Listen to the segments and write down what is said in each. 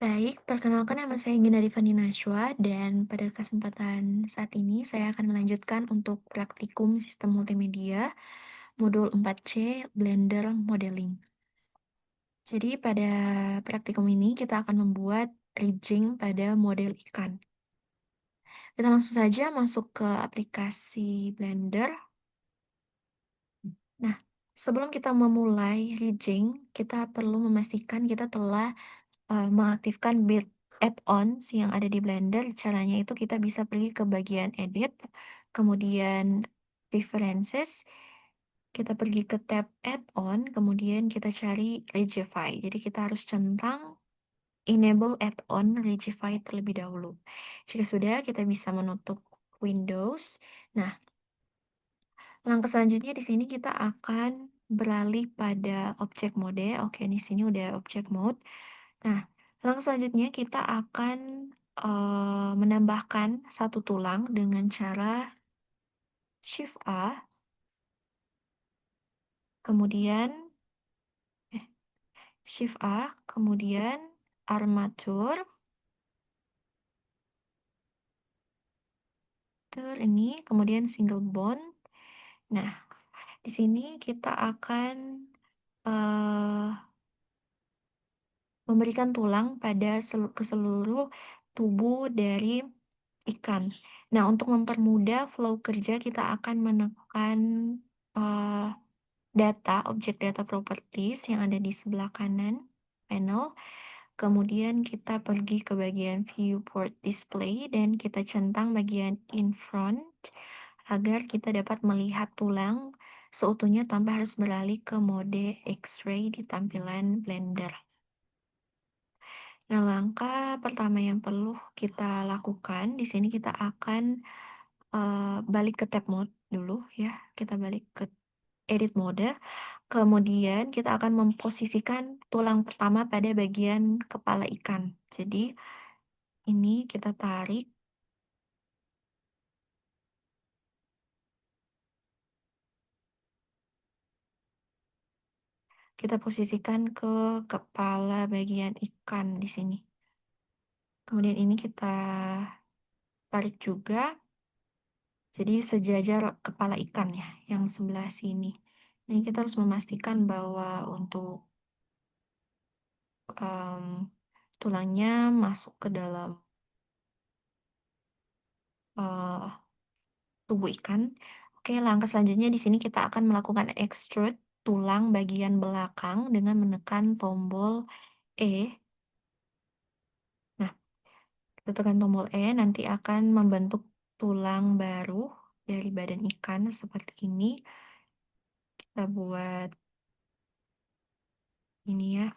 Baik, perkenalkan nama saya Gina Rifanti Najwa dan pada kesempatan saat ini saya akan melanjutkan untuk praktikum sistem multimedia modul 4C Blender Modeling. Jadi pada praktikum ini kita akan membuat rigging pada model ikan. Kita langsung saja masuk ke aplikasi Blender. Nah, sebelum kita memulai rigging, kita perlu memastikan kita telah mengaktifkan build add-ons yang ada di Blender. Caranya itu kita bisa pergi ke bagian Edit, kemudian Preferences, kita pergi ke tab Add-on, kemudian kita cari Rigify. Jadi kita harus centang Enable Add-on Rigify terlebih dahulu. Jika sudah, kita bisa menutup Windows. Nah, langkah selanjutnya di sini kita akan beralih pada Object Mode. Oke, di sini udah Object Mode. Nah, langkah selanjutnya kita akan menambahkan satu tulang dengan cara Shift A, kemudian eh, Shift A, kemudian armatur, ini, kemudian single bond. Nah, di sini kita akan eh, memberikan tulang pada ke seluruh tubuh dari ikan. Nah, untuk mempermudah flow kerja, kita akan menekan eh, objek data properties yang ada di sebelah kanan panel. Kemudian kita pergi ke bagian viewport display dan kita centang bagian in front agar kita dapat melihat tulang seutuhnya tanpa harus beralih ke mode X-ray di tampilan Blender. Nah, langkah pertama yang perlu kita lakukan di sini kita akan balik ke tab mode dulu ya. Kita balik ke edit mode. Kemudian kita akan memposisikan tulang pertama pada bagian kepala ikan. Jadi ini kita tarik, kita posisikan ke kepala bagian ikan di sini. Kemudian ini kita tarik juga. Jadi sejajar kepala ikan ya, yang sebelah sini. Ini kita harus memastikan bahwa untuk tulangnya masuk ke dalam uh, tubuh ikan. Oke, langkah selanjutnya di sini kita akan melakukan extrude tulang bagian belakang dengan menekan tombol E. Nah, kita tekan tombol E, nanti akan membentuk tulang baru dari badan ikan seperti ini. Kita buat ini ya.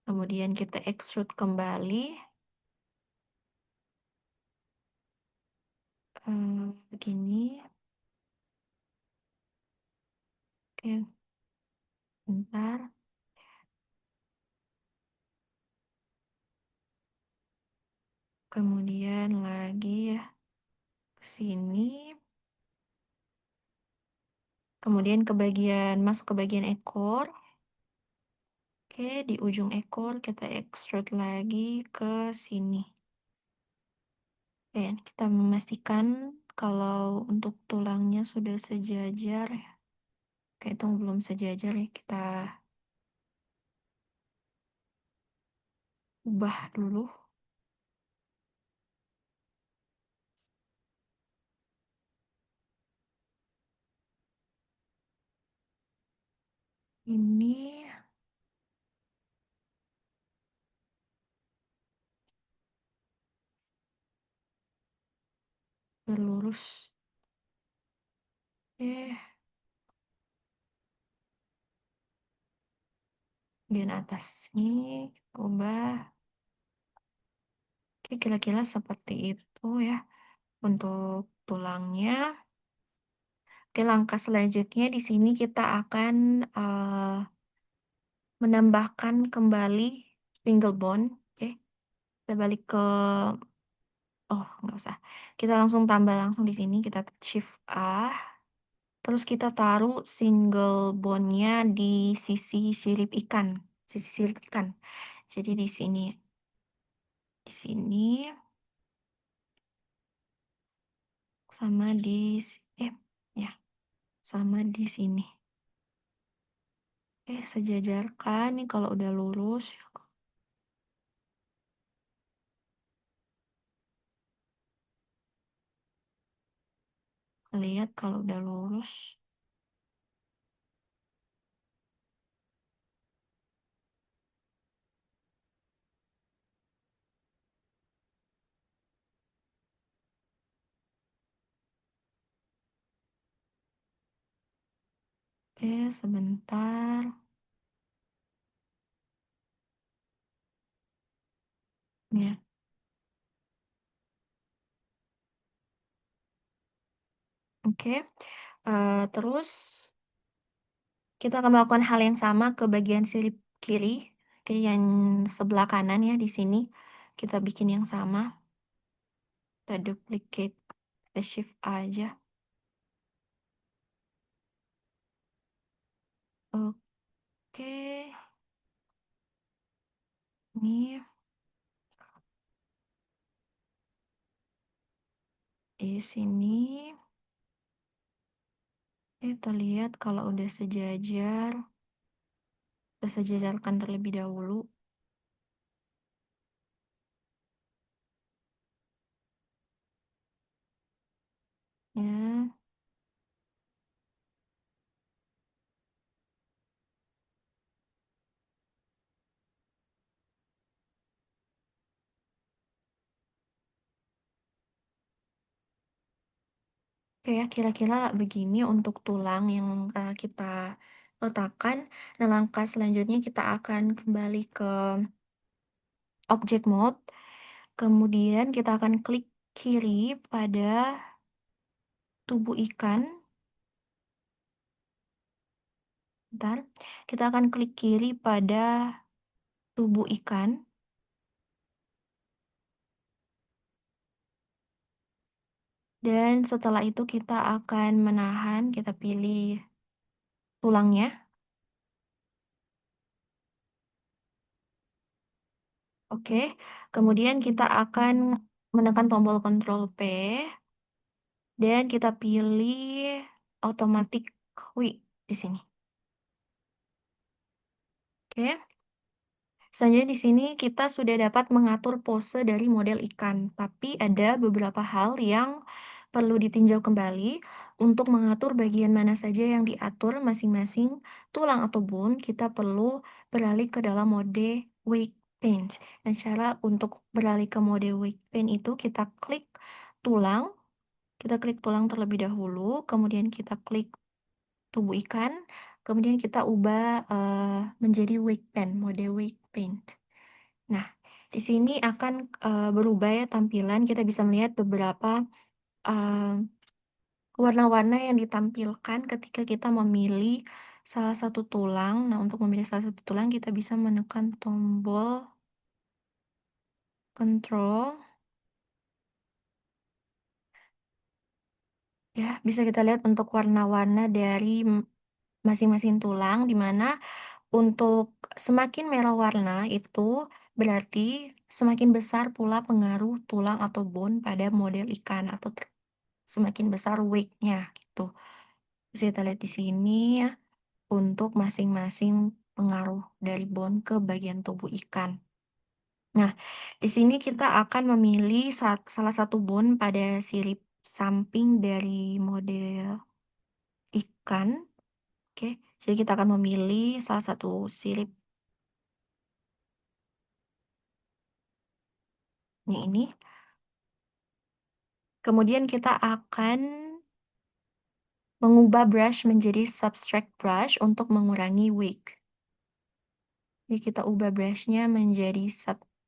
Kemudian kita extrude kembali. Begini. Oke, bentar. Kemudian lagi ya ke sini. Kemudian masuk ke bagian ekor. Oke, di ujung ekor kita extrude lagi ke sini. Oke, kita memastikan kalau untuk tulangnya sudah sejajar ya. Oke, itu belum sejajar ya, kita ubah dulu. Ini lurus. Bagian atas ini kita ubah. Oke, kira-kira seperti itu ya untuk tulangnya. Oke, langkah selanjutnya di sini kita akan menambahkan kembali single bond. Oke, kita balik ke nggak usah. Kita langsung tambah langsung di sini, kita Shift A. Terus kita taruh single bondnya di sisi sirip ikan. sisir ikan. Jadi di sini sama ya, sama di sini. Sejajarkan nih kalau udah lurus ya, lihat kalau udah lurus. Sebentar. Ya, oke. Terus kita akan melakukan hal yang sama ke bagian sirip kiri, ke yang sebelah kanan ya di sini. Kita bikin yang sama, kita duplicate, kita shift aja. Oke, ini di sini. Kita lihat kalau udah sejajar, kita sejajarkan terlebih dahulu. Ya, oke ya, kira-kira begini untuk tulang yang kita letakkan. Nah, langkah selanjutnya kita akan kembali ke object mode, kemudian kita akan klik kiri pada tubuh ikan. Bentar, kita akan klik kiri pada tubuh ikan, dan setelah itu kita akan menahan, kita pilih tulangnya. Oke, kemudian kita akan menekan tombol Ctrl P dan kita pilih automatic quick di sini. Oke. Selanjutnya di sini kita sudah dapat mengatur pose dari model ikan, tapi ada beberapa hal yang perlu ditinjau kembali untuk mengatur bagian mana saja yang diatur masing-masing tulang atau bone. Kita perlu beralih ke dalam mode wake paint. Nah, cara untuk beralih ke mode wake paint itu tulang, kita klik tulang terlebih dahulu, kemudian kita klik tubuh ikan, kemudian kita ubah menjadi wake paint, mode wake paint. Nah, di sini akan, berubah ya tampilan, kita bisa melihat beberapa, eee, warna-warna yang ditampilkan ketika kita memilih salah satu tulang. Nah, untuk memilih salah satu tulang kita bisa menekan tombol kontrol, ya, bisa kita lihat untuk warna-warna dari masing-masing tulang, di mana untuk semakin merah warna itu berarti semakin besar pula pengaruh tulang atau bone pada model ikan atau semakin besar weight-nya gitu. Bisa kita lihat di sini ya, untuk masing-masing pengaruh dari bone ke bagian tubuh ikan. Nah, di sini kita akan memilih salah satu bone pada sirip samping dari model ikan. Oke, jadi kita akan memilih salah satu sirip yang ini. Kemudian kita akan mengubah brush menjadi subtract brush untuk mengurangi wake. Jadi kita ubah brushnya menjadi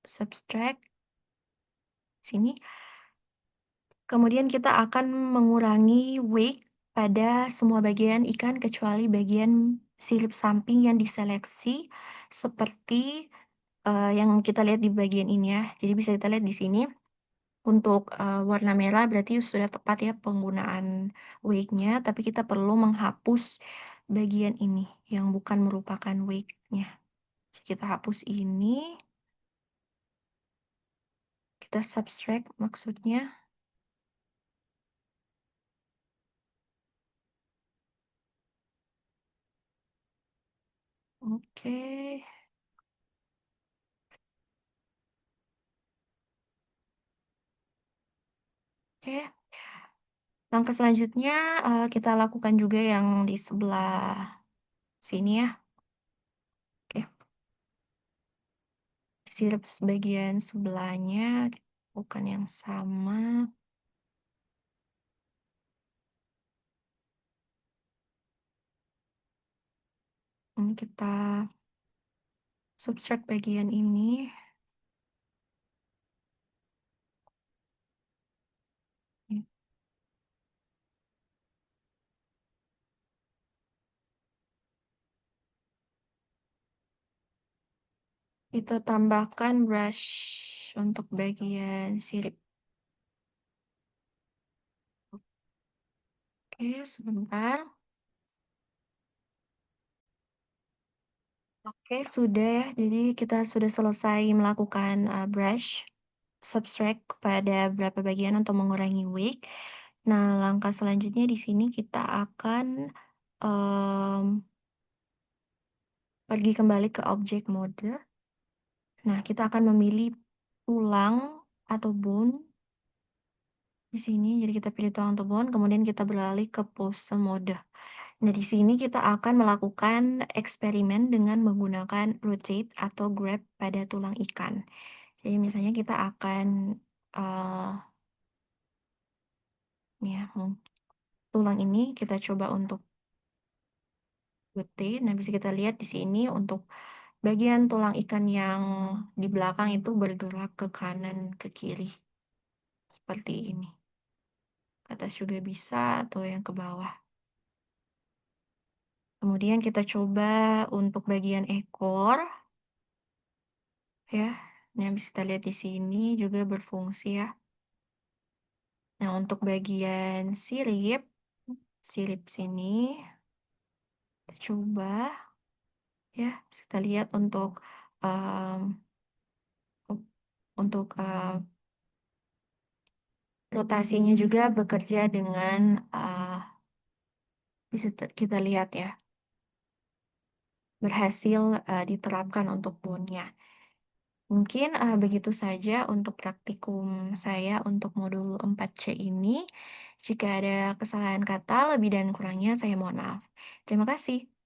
subtract sini. Kemudian kita akan mengurangi wake pada semua bagian ikan kecuali bagian sirip samping yang diseleksi seperti yang kita lihat di bagian ini ya. Jadi bisa kita lihat di sini untuk warna merah berarti sudah tepat ya penggunaan wake-nya, tapi kita perlu menghapus bagian ini yang bukan merupakan wake-nya. Kita hapus ini, kita subtract maksudnya. Oke, oke. Langkah selanjutnya, kita lakukan juga yang di sebelah sini ya. Oke, sirup bagian sebelahnya bukan yang sama. Ini kita subtract bagian ini. Kita tambahkan brush untuk bagian sirip. Oke, sebentar. Oke, sudah ya. Jadi kita sudah selesai melakukan brush subtract pada beberapa bagian untuk mengurangi wig. Nah, langkah selanjutnya di sini kita akan em, pergi kembali ke objek mode. Nah, kita akan memilih tulang atau bone di sini. Jadi kita pilih tulang atau bone, kemudian kita beralih ke pose mode. Nah, di sini kita akan melakukan eksperimen dengan menggunakan rotate atau grab pada tulang ikan. Jadi misalnya kita akan eh nih ya, tulang ini kita coba untuk rotate. Nah, bisa kita lihat di sini untuk bagian tulang ikan yang di belakang itu bergerak ke kanan, ke kiri seperti ini. Ke atas juga bisa atau yang ke bawah. Kemudian kita coba untuk bagian ekor ya. Nah, bisa kita lihat di sini juga berfungsi ya. Nah, untuk bagian sirip, sirip sini, kita coba ya, bisa kita lihat um, untuk rotasinya juga bekerja dengan bisa kita lihat ya, berhasil diterapkan untuk bone-nya. Mungkin begitu saja untuk praktikum saya untuk modul 4C ini. Jika ada kesalahan kata, lebih dan kurangnya saya mohon maaf. Terima kasih.